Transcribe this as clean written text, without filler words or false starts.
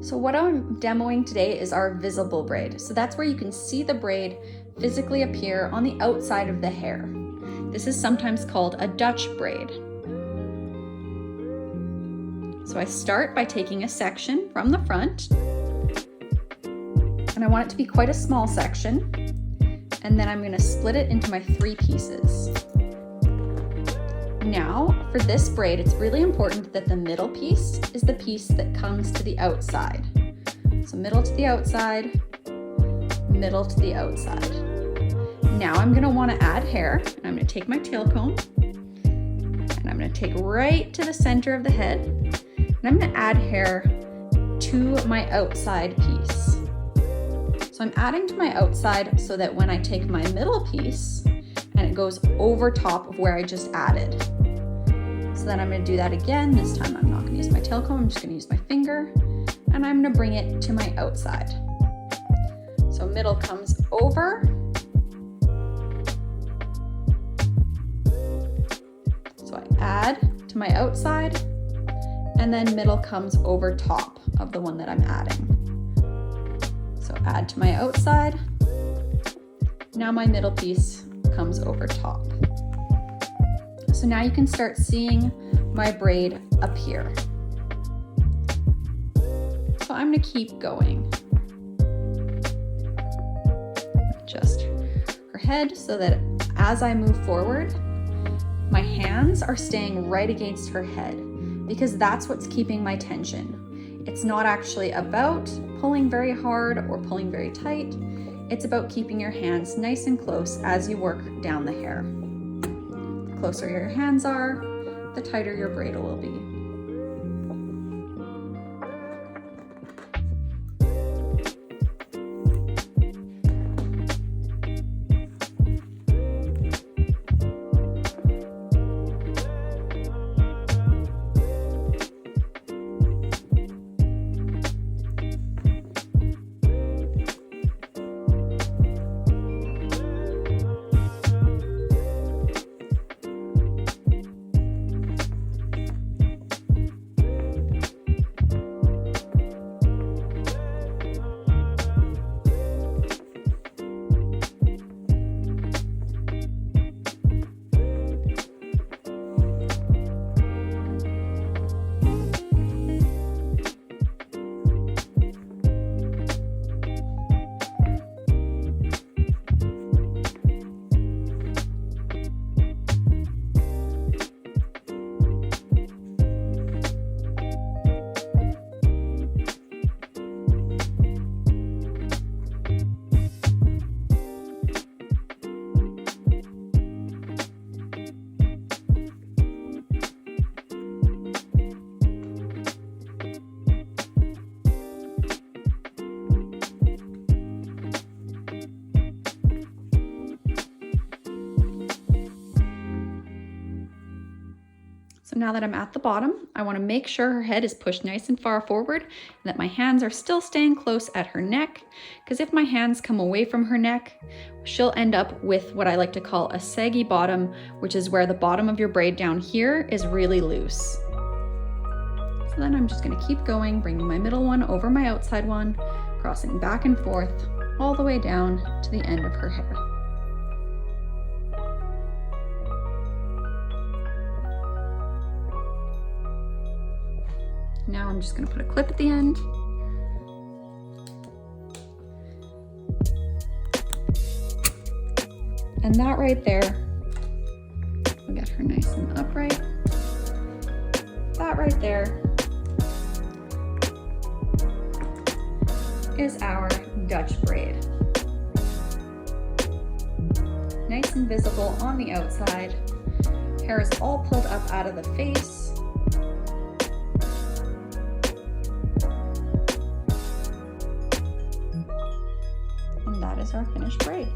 So what I'm demoing today is our visible braid. So that's where you can see the braid physically appear on the outside of the hair. This is sometimes called a Dutch braid. So I start by taking a section from the front, and I want it to be quite a small section, and then I'm going to split it into my 3 pieces. Now, for this braid, it's really important that the middle piece is the piece that comes to the outside. So middle to the outside, middle to the outside. Now I'm going to want to add hair, and I'm going to take my tail comb, and I'm going to take right to the center of the head, and I'm going to add hair to my outside piece. So I'm adding to my outside so that when I take my middle piece and it goes over top of where I just added. So then I'm going to do that again. This time I'm not going to use my tail comb, I'm just going to use my finger, and I'm going to bring it to my outside. So middle comes over, so I add to my outside, and then middle comes over top of the one that I'm adding. So add to my outside. Now my middle piece comes over top. So now you can start seeing my braid appear. So I'm going to keep going. Adjust her head so that as I move forward, my hands are staying right against her head, because that's what's keeping my tension. It's not actually about pulling very hard or pulling very tight. It's about keeping your hands nice and close as you work down the hair. The closer your hands are, the tighter your braid will be. So now that I'm at the bottom, I want to make sure her head is pushed nice and far forward and that my hands are still staying close at her neck, because if my hands come away from her neck, she'll end up with what I like to call a saggy bottom, which is where the bottom of your braid down here is really loose. So then I'm just going to keep going, bringing my middle one over my outside one, crossing back and forth all the way down to the end of her hair. Now I'm just going to put a clip at the end. And that right there will get her nice and upright. That right there is our Dutch braid. Nice and visible on the outside. Hair is all pulled up out of the face. And that is our finished braid.